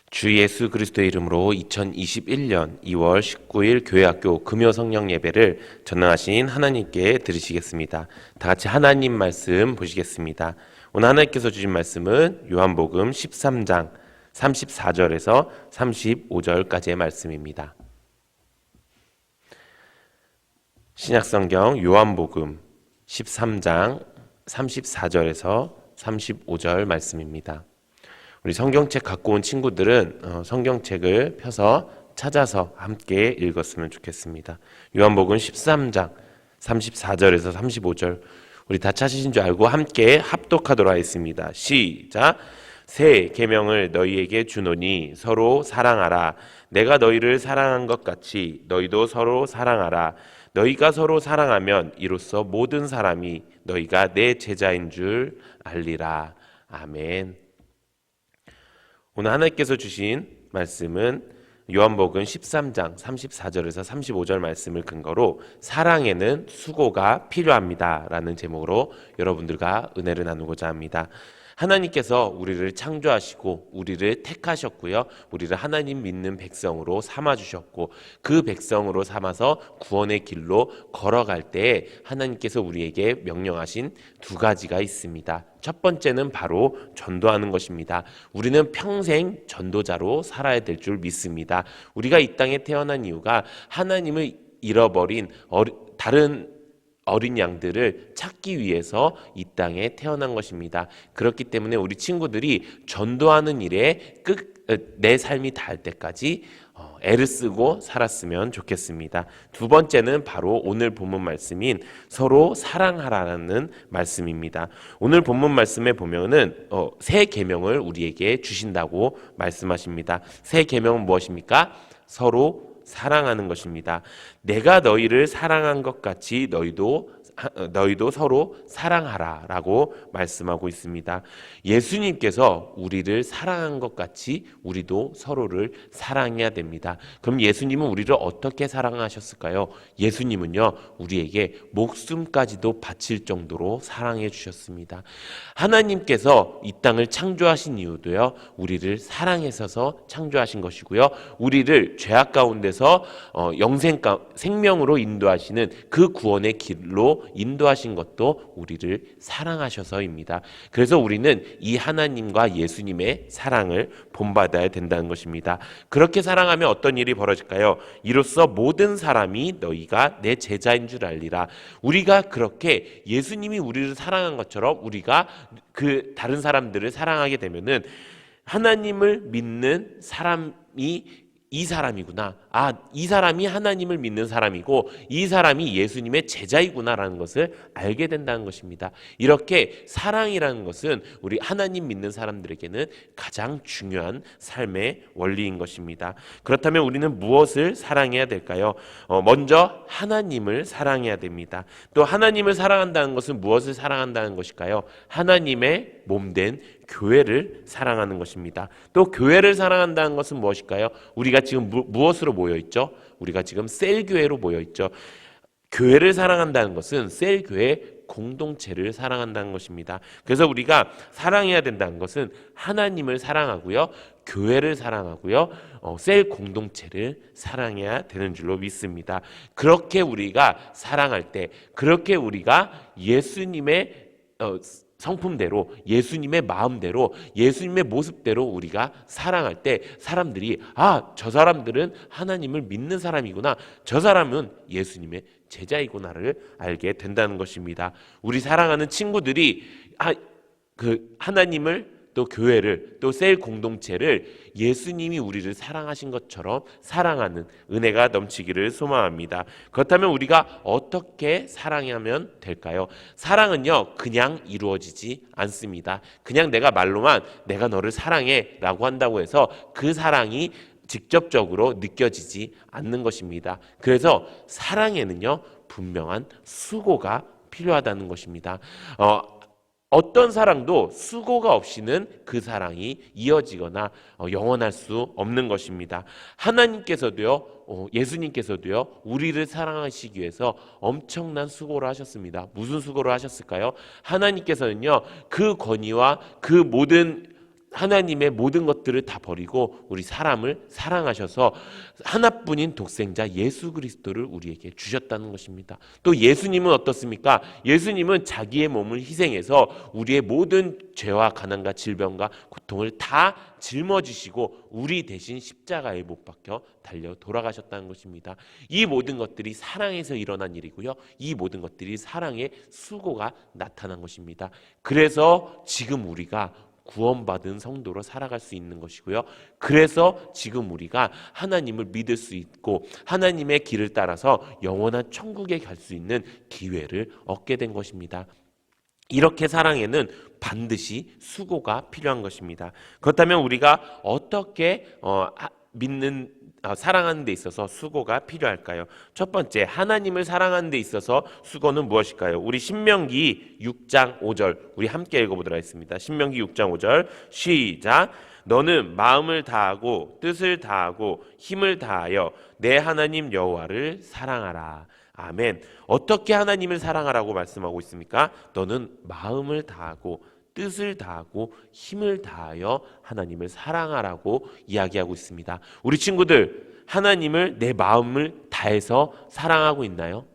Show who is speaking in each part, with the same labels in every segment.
Speaker 1: 주 예수 그리스도의 이름으로 2021년 2월 19일 교회학교 금요 성령 예배를 전능하신 하나님께 드리시겠습니다. 다 같이 하나님 말씀 보시겠습니다. 오늘 하나님께서 주신 말씀은 요한복음 13장 34절에서 35절까지의 말씀입니다. 신약성경 요한복음 13장 34절에서 35절 말씀입니다. 우리 성경책 갖고 온 친구들은 성경책을 펴서 찾아서 함께 읽었으면 좋겠습니다. 요한복음 13장 34절에서 35절 우리 다 찾으신 줄 알고 함께 합독하도록 하겠습니다. 시작! 새 계명을 너희에게 주노니 서로 사랑하라. 내가 너희를 사랑한 것 같이 너희도 서로 사랑하라. 너희가 서로 사랑하면 이로써 모든 사람이 너희가 내 제자인 줄 알리라. 아멘. 오늘 하나님께서 주신 말씀은 요한복음 13장 34절에서 35절 말씀을 근거로 사랑에는 수고가 필요합니다 라는 제목으로 여러분들과 은혜를 나누고자 합니다. 하나님께서 우리를 창조하시고 우리를 택하셨고요. 우리를 하나님 믿는 백성으로 삼아주셨고 그 백성으로 삼아서 구원의 길로 걸어갈 때에 하나님께서 우리에게 명령하신 두 가지가 있습니다. 첫 번째는 바로 전도하는 것입니다. 우리는 평생 전도자로 살아야 될 줄 믿습니다. 우리가 이 땅에 태어난 이유가 하나님을 잃어버린 다른 어린 양들을 찾기 위해서 이 땅에 태어난 것입니다. 그렇기 때문에 우리 친구들이 전도하는 일에 내 삶이 닿을 때까지 애를 쓰고 살았으면 좋겠습니다. 두 번째는 바로 오늘 본문 말씀인 서로 사랑하라는 말씀입니다. 오늘 본문 말씀에 보면은 새 계명을 우리에게 주신다고 말씀하십니다. 새 계명은 무엇입니까? 서로 사랑하는 것입니다. 내가 너희를 사랑한 것 같이 너희도 서로 사랑하라 라고 말씀하고 있습니다. 예수님께서 우리를 사랑한 것 같이 우리도 서로를 사랑해야 됩니다. 그럼 예수님은 우리를 어떻게 사랑하셨을까요? 예수님은요, 우리에게 목숨까지도 바칠 정도로 사랑해 주셨습니다. 하나님께서 이 땅을 창조하신 이유도요, 우리를 사랑해서 창조하신 것이고요, 우리를 죄악 가운데서 생명으로 인도하시는 그 구원의 길로 인도하신 것도 우리를 사랑하셔서입니다. 그래서 우리는 이 하나님과 예수님의 사랑을 본받아야 된다는 것입니다. 그렇게 사랑하면 어떤 일이 벌어질까요? 이로써 모든 사람이 너희가 내 제자인 줄 알리라. 우리가 그렇게 예수님이 우리를 사랑한 것처럼 우리가 그 다른 사람들을 사랑하게 되면은 하나님을 믿는 사람이 이 사람이구나. 이 사람이 하나님을 믿는 사람이고 이 사람이 예수님의 제자이구나라는 것을 알게 된다는 것입니다. 이렇게 사랑이라는 것은 우리 하나님 믿는 사람들에게는 가장 중요한 삶의 원리인 것입니다. 그렇다면 우리는 무엇을 사랑해야 될까요? 먼저 하나님을 사랑해야 됩니다. 또 하나님을 사랑한다는 것은 무엇을 사랑한다는 것일까요? 하나님의 몸된 교회를 사랑하는 것입니다. 또 교회를 사랑한다는 것은 무엇일까요? 우리가 지금 무엇으로 모여있죠? 우리가 지금 셀교회로 모여있죠. 교회를 사랑한다는 것은 셀교회 공동체를 사랑한다는 것입니다. 그래서 우리가 사랑해야 된다는 것은 하나님을 사랑하고요, 교회를 사랑하고요, 셀 공동체를 사랑해야 되는 줄로 믿습니다. 그렇게 우리가 사랑할 때, 그렇게 우리가 예수님의 성품대로, 예수님의 마음대로, 예수님의 모습대로 우리가 사랑할 때 사람들이 저 사람들은 하나님을 믿는 사람이구나, 저 사람은 예수님의 제자이구나를 알게 된다는 것입니다. 우리 사랑하는 친구들이 하나님을 또 교회를 또 셀 공동체를 예수님이 우리를 사랑하신 것처럼 사랑하는 은혜가 넘치기를 소망합니다. 그렇다면 우리가 어떻게 사랑하면 될까요? 사랑은요, 그냥 이루어지지 않습니다. 그냥 내가 말로만 내가 너를 사랑해 라고 한다고 해서 그 사랑이 직접적으로 느껴지지 않는 것입니다. 그래서 사랑에는요, 분명한 수고가 필요하다는 것입니다. 어떤 사랑도 수고가 없이는 그 사랑이 이어지거나 영원할 수 없는 것입니다. 하나님께서도요, 예수님께서도요, 우리를 사랑하시기 위해서 엄청난 수고를 하셨습니다. 무슨 수고를 하셨을까요? 하나님께서는요, 그 권위와 그 모든 하나님의 모든 것들을 다 버리고 우리 사람을 사랑하셔서 하나뿐인 독생자 예수 그리스도를 우리에게 주셨다는 것입니다. 또 예수님은 어떻습니까? 예수님은 자기의 몸을 희생해서 우리의 모든 죄와 가난과 질병과 고통을 다 짊어지시고 우리 대신 십자가에 못 박혀 달려 돌아가셨다는 것입니다. 이 모든 것들이 사랑에서 일어난 일이고요. 이 모든 것들이 사랑의 수고가 나타난 것입니다. 그래서 지금 우리가 구원받은 성도로 살아갈 수 있는 것이고요. 그래서 지금 우리가 하나님을 믿을 수 있고 하나님의 길을 따라서 영원한 천국에 갈 수 있는 기회를 얻게 된 것입니다. 이렇게 사랑에는 반드시 수고가 필요한 것입니다. 그렇다면 우리가 어떻게 사랑하는 데 있어서 수고가 필요할까요? 첫 번째, 하나님을 사랑하는 데 있어서 수고는 무엇일까요? 우리 신명기 6장 5절 우리 함께 읽어보도록 하겠습니다. 신명기 6장 5절 시작. 너는 마음을 다하고 뜻을 다하고 힘을 다하여 내 하나님 여호와를 사랑하라. 아멘. 어떻게 하나님을 사랑하라고 말씀하고 있습니까? 너는 마음을 다하고 뜻을 다하고 힘을 다하여 하나님을 사랑하라고 이야기하고 있습니다. 우리 친구들, 하나님을 내 마음을 다해서 사랑하고 있나요?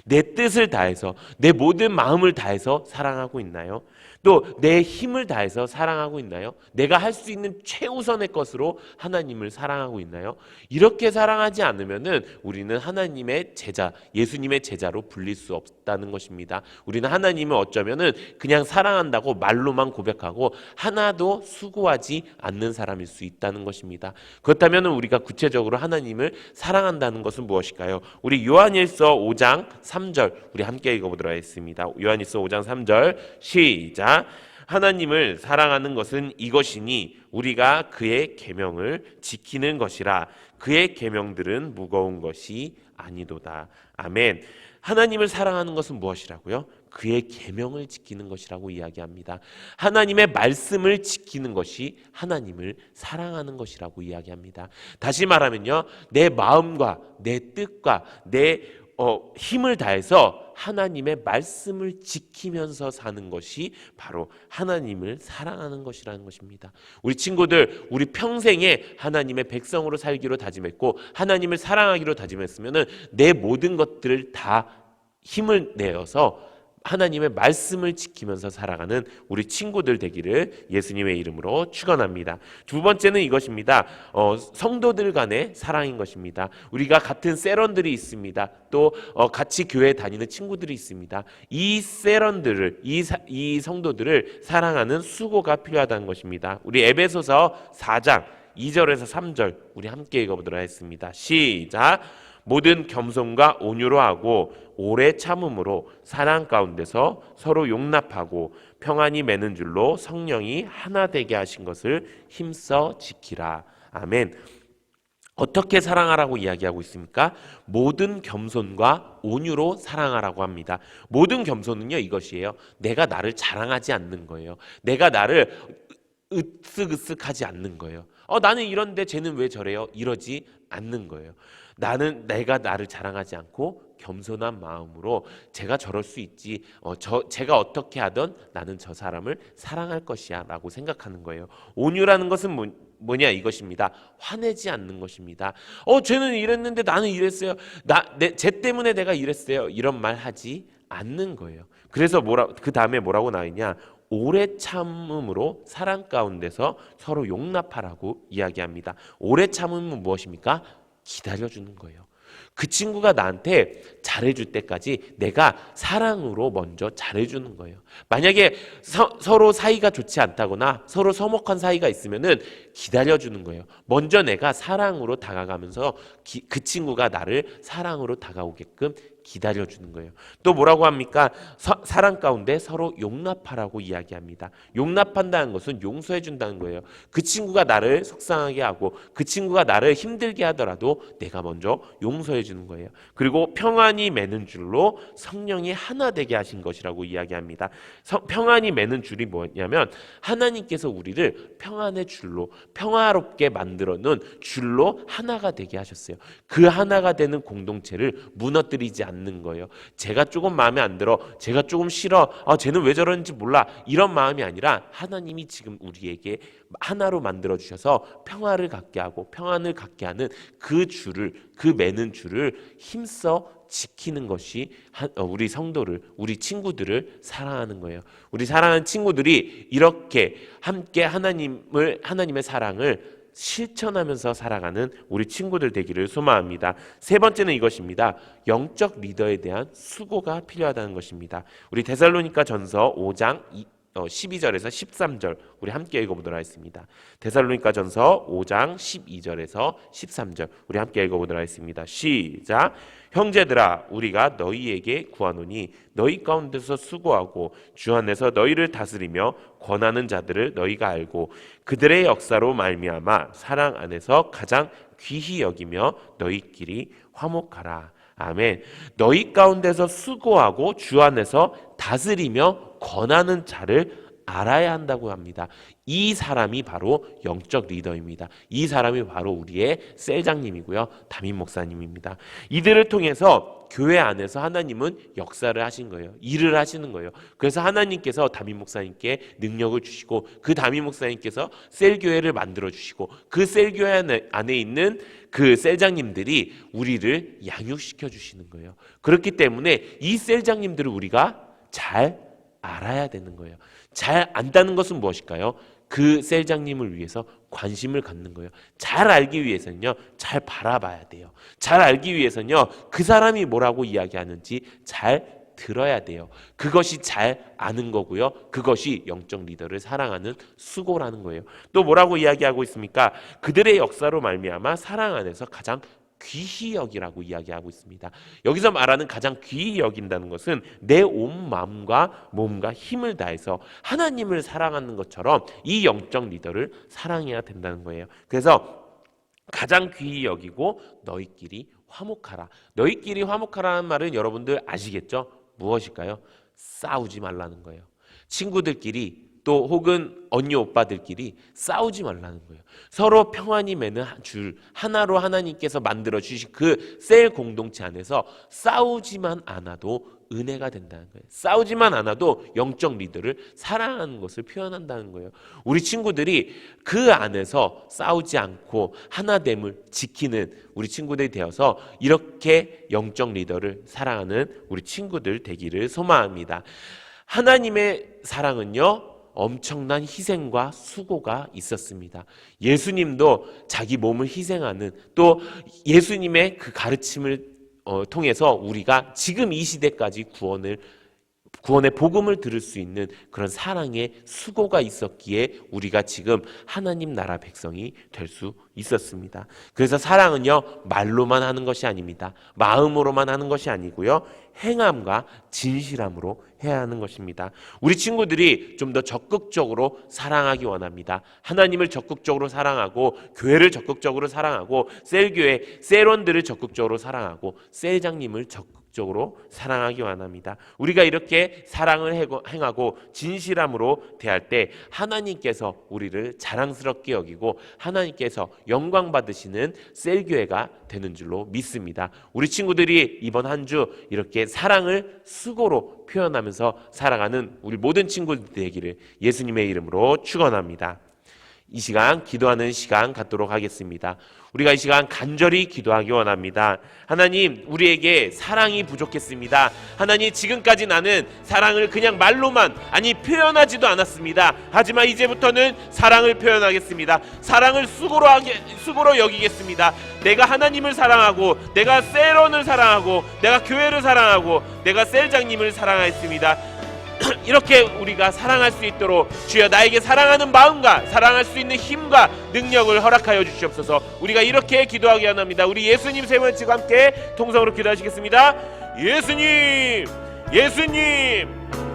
Speaker 1: 내 뜻을 다해서, 내 모든 마음을 다해서 사랑하고 있나요? 또 내 힘을 다해서 사랑하고 있나요? 내가 할 수 있는 최우선의 것으로 하나님을 사랑하고 있나요? 이렇게 사랑하지 않으면은 우리는 하나님의 제자, 예수님의 제자로 불릴 수 없다는 것입니다. 우리는 하나님을 어쩌면은 그냥 사랑한다고 말로만 고백하고 하나도 수고하지 않는 사람일 수 있다는 것입니다. 그렇다면은 우리가 구체적으로 하나님을 사랑한다는 것은 무엇일까요? 우리 요한일서 5장 3절 우리 함께 읽어보도록 하겠습니다. 요한일서 5장 3절 시작. 하나님을 사랑하는 것은 이것이니 우리가 그의 계명을 지키는 것이라. 그의 계명들은 무거운 것이 아니도다. 아멘. 하나님을 사랑하는 것은 무엇이라고요? 그의 계명을 지키는 것이라고 이야기합니다. 하나님의 말씀을 지키는 것이 하나님을 사랑하는 것이라고 이야기합니다. 다시 말하면요, 내 마음과 내 뜻과 내 힘을 다해서 하나님의 말씀을 지키면서 사는 것이 바로 하나님을 사랑하는 것이라는 것입니다. 우리 친구들, 우리 평생에 하나님의 백성으로 살기로 다짐했고 하나님을 사랑하기로 다짐했으면 내 모든 것들을 다 힘을 내어서 하나님의 말씀을 지키면서 살아가는 우리 친구들 되기를 예수님의 이름으로 축원합니다. 두 번째는 이것입니다. 성도들 간의 사랑인 것입니다. 우리가 같은 세런들이 있습니다. 또 같이 교회 다니는 친구들이 있습니다. 이 세런들을, 이 성도들을 사랑하는 수고가 필요하다는 것입니다. 우리 에베소서 4장 2절에서 3절 우리 함께 읽어보도록 하겠습니다. 시작. 모든 겸손과 온유로 하고 오래 참음으로 사랑 가운데서 서로 용납하고 평안히 매는 줄로 성령이 하나 되게 하신 것을 힘써 지키라. 아멘. 어떻게 사랑하라고 이야기하고 있습니까? 모든 겸손과 온유로 사랑하라고 합니다. 모든 겸손은요, 이것이에요. 내가 나를 자랑하지 않는 거예요. 내가 나를 으쓱으쓱하지 않는 거예요. 나는 이런데 쟤는 왜 저래요? 이러지 않는 거예요. 내가 나를 자랑하지 않고 겸손한 마음으로 제가 저럴 수 있지, 제가 어떻게 하든 나는 저 사람을 사랑할 것이야 라고 생각하는 거예요. 온유라는 것은 뭐냐 이것입니다. 화내지 않는 것입니다. 쟤는 이랬는데 나는 이랬어요. 쟤 때문에 내가 이랬어요. 이런 말 하지 않는 거예요. 그래서 그 다음에 뭐라고 나와있냐? 오래 참음으로 사랑 가운데서 서로 용납하라고 이야기합니다. 오래 참음은 무엇입니까? 기다려주는 거예요. 그 친구가 나한테 잘해줄 때까지 내가 사랑으로 먼저 잘해주는 거예요. 만약에 서로 사이가 좋지 않다거나 서로 서먹한 사이가 있으면은 기다려주는 거예요. 먼저 내가 사랑으로 다가가면서 그 친구가 나를 사랑으로 다가오게끔 기다려주는 거예요. 또 뭐라고 합니까? 사랑 가운데 서로 용납하라고 이야기합니다. 용납한다는 것은 용서해준다는 거예요. 그 친구가 나를 속상하게 하고 그 친구가 나를 힘들게 하더라도 내가 먼저 용서해주는 거예요. 그리고 평안히 매는 줄로 성령이 하나 되게 하신 것이라고 이야기합니다. 평안히 매는 줄이 뭐냐면 하나님께서 우리를 평안의 줄로, 평화롭게 만들어 놓은 줄로 하나가 되게 하셨어요. 그 하나가 되는 공동체를 무너뜨리지 않는 않는 거예요. 제가 조금 마음에 안 들어, 제가 조금 싫어, 쟤는 왜 저러는지 몰라, 이런 마음이 아니라 하나님이 지금 우리에게 하나로 만들어 주셔서 평화를 갖게 하고 평안을 갖게 하는 그 줄을, 그 매는 줄을 힘써 지키는 것이 우리 성도를, 우리 친구들을 사랑하는 거예요. 우리 사랑하는 친구들이 이렇게 함께 하나님의 사랑을 실천하면서 살아가는 우리 친구들 되기를 소망합니다. 세 번째는 이것입니다. 영적 리더에 대한 수고가 필요하다는 것입니다. 우리 데살로니가 전서 5장 12절에서 13절 우리 함께 읽어보도록 하겠습니다. 데살로니가 전서 5장 12절에서 13절 우리 함께 읽어보도록 하겠습니다. 시작. 형제들아, 우리가 너희에게 구하노니 너희 가운데서 수고하고 주 안에서 너희를 다스리며 권하는 자들을 너희가 알고 그들의 역사로 말미암아 사랑 안에서 가장 귀히 여기며 너희끼리 화목하라. 아멘. 너희 가운데서 수고하고 주 안에서 다스리며 권하는 자를 알아야 한다고 합니다. 이 사람이 바로 영적 리더입니다. 이 사람이 바로 우리의 셀장님이고요, 담임 목사님입니다. 이들을 통해서 교회 안에서 하나님은 역사를 하신 거예요. 일을 하시는 거예요. 그래서 하나님께서 담임 목사님께 능력을 주시고 그 담임 목사님께서 셀교회를 만들어 주시고 그 셀교회 안에 있는 그 셀장님들이 우리를 양육시켜 주시는 거예요. 그렇기 때문에 이 셀장님들을 우리가 잘 알아야 되는 거예요. 잘 안다는 것은 무엇일까요? 그 셀장님을 위해서 관심을 갖는 거예요. 잘 알기 위해서는요, 잘 바라봐야 돼요. 잘 알기 위해서는요, 그 사람이 뭐라고 이야기하는지 잘 들어야 돼요. 그것이 잘 아는 거고요. 그것이 영적 리더를 사랑하는 수고라는 거예요. 또 뭐라고 이야기하고 있습니까? 그들의 역사로 말미암아 사랑 안에서 가장 귀히 여기라고 이야기하고 있습니다. 여기서 말하는 가장 귀히 여긴다는 것은 내 온 마음과 몸과 힘을 다해서 하나님을 사랑하는 것처럼 이 영적 리더를 사랑해야 된다는 거예요. 그래서 가장 귀히 여기고 너희끼리 화목하라. 너희끼리 화목하라는 말은 여러분들 아시겠죠? 무엇일까요? 싸우지 말라는 거예요. 친구들끼리 또 혹은 언니 오빠들끼리 싸우지 말라는 거예요. 서로 평안히 매는 줄 하나로 하나님께서 만들어 주신 그 셀 공동체 안에서 싸우지만 않아도 은혜가 된다는 거예요. 싸우지만 않아도 영적 리더를 사랑하는 것을 표현한다는 거예요. 우리 친구들이 그 안에서 싸우지 않고 하나됨을 지키는 우리 친구들이 되어서 이렇게 영적 리더를 사랑하는 우리 친구들 되기를 소망합니다. 하나님의 사랑은요, 엄청난 희생과 수고가 있었습니다. 예수님도 자기 몸을 희생하는, 또 예수님의 그 가르침을 통해서 우리가 지금 이 시대까지 구원의 복음을 들을 수 있는 그런 사랑의 수고가 있었기에 우리가 지금 하나님 나라 백성이 될 수 있었습니다. 그래서 사랑은요, 말로만 하는 것이 아닙니다. 마음으로만 하는 것이 아니고요, 행함과 진실함으로 해야 하는 것입니다. 우리 친구들이 좀 더 적극적으로 사랑하기 원합니다. 하나님을 적극적으로 사랑하고 교회를 적극적으로 사랑하고 셀교회, 셀원들을 적극적으로 사랑하고 셀장님을 적극적으로 사랑하기 원합니다. 우리가 이렇게 사랑을 행하고 진실함으로 대할 때 하나님께서 우리를 자랑스럽게 여기고 하나님께서 영광 받으시는 셀교회가 되는 줄로 믿습니다. 우리 친구들이 이번 한 주 이렇게 사랑을 수고로 표현하면서 살아가는 우리 모든 친구들 되기를 예수님의 이름으로 축원합니다. 이 시간 기도하는 시간 갖도록 하겠습니다. 우리가 이 시간 간절히 기도하기 원합니다. 하나님, 우리에게 사랑이 부족했습니다. 하나님, 지금까지 나는 사랑을 그냥 말로만 표현하지도 않았습니다. 하지만 이제부터는 사랑을 표현하겠습니다. 사랑을 수고로 여기겠습니다. 내가 하나님을 사랑하고 내가 셀원을 사랑하고 내가 교회를 사랑하고 내가 셀장님을 사랑하였습니다. 이렇게 우리가 사랑할 수 있도록 주여 나에게 사랑하는 마음과 사랑할 수 있는 힘과 능력을 허락하여 주시옵소서. 우리가 이렇게 기도하기 원합니다. 우리 예수님 세 번 치고 함께 통성으로 기도하시겠습니다. 예수님, 예수님,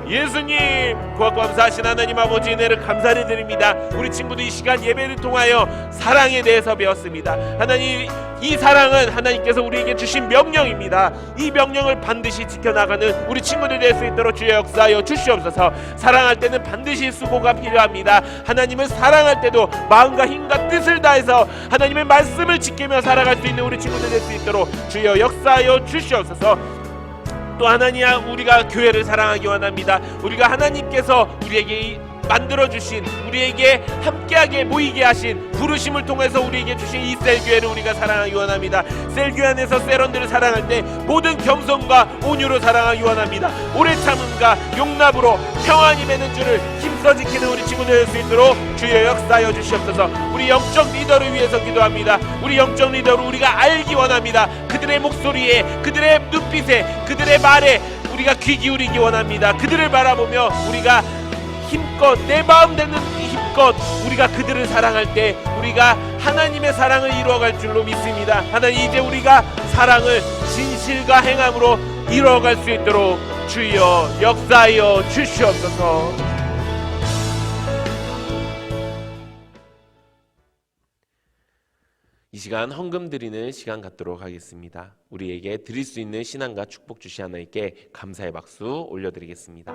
Speaker 1: 예수님, 고맙고 감사하신 하나님 아버지 은혜를 감사를 드립니다. 우리 친구들 이 시간 예배를 통하여 사랑에 대해서 배웠습니다. 하나님, 이 사랑은 하나님께서 우리에게 주신 명령입니다. 이 명령을 반드시 지켜나가는 우리 친구들 될 수 있도록 주여 역사하여 주시옵소서. 사랑할 때는 반드시 수고가 필요합니다. 하나님을 사랑할 때도 마음과 힘과 뜻을 다해서 하나님의 말씀을 지키며 살아갈 수 있는 우리 친구들 될 수 있도록 주여 역사하여 주시옵소서. 또 하나님아, 우리가 교회를 사랑하기 원합니다. 우리가 하나님께서 우리에게 만들어주신, 우리에게 함께하게 모이게 하신 부르심을 통해서 우리에게 주신 이 셀교회를 우리가 사랑하기 원합니다. 셀교회 안에서 셀원들을 사랑할 때 모든 겸손과 온유로 사랑하기 원합니다. 오래 참음과 용납으로 평안이 맺는 줄을 힘써 지키는 우리 친구들 될 수 있도록 주여 역사하여 주시옵소서. 우리 영적 리더를 위해서 기도합니다. 우리 영적 리더를 우리가 알기 원합니다. 그들의 목소리에, 그들의 눈빛에, 그들의 말에 우리가 귀 기울이기 원합니다. 그들을 바라보며 우리가 힘껏, 내 마음 되는 힘껏 우리가 그들을 사랑할 때 우리가 하나님의 사랑을 이루어갈 줄로 믿습니다. 하나님, 이제 우리가 사랑을 진실과 행함으로 이루어갈 수 있도록 주여 역사하여 주시옵소서. 이 시간 헌금 드리는 시간 갖도록 하겠습니다. 우리에게 드릴 수 있는 신앙과 축복 주시 하나님께 감사의 박수 올려드리겠습니다.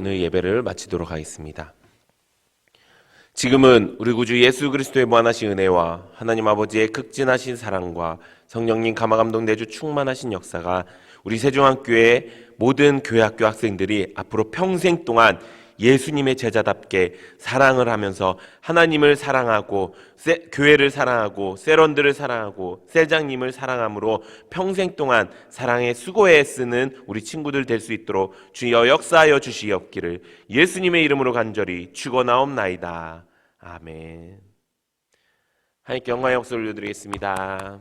Speaker 1: 오늘 예배를 마치도록 하겠습니다. 지금은 우리 구주 예수 그리스도의 무한하신 은혜와 하나님 아버지의 극진하신 사랑과 성령님 감화감동 내주 충만하신 역사가 우리 세종학교의 모든 교회학교 학생들이 앞으로 평생 동안 예수님의 제자답게 사랑을 하면서 하나님을 사랑하고 교회를 사랑하고 셀원들을 사랑하고 셀장님을 사랑함으로 평생 동안 사랑의 수고에 쓰는 우리 친구들 될 수 있도록 주여 역사하여 주시옵기를 예수님의 이름으로 간절히 축원하옵나이다. 아멘. 하나님께 영광의 박수 올려드리겠습니다.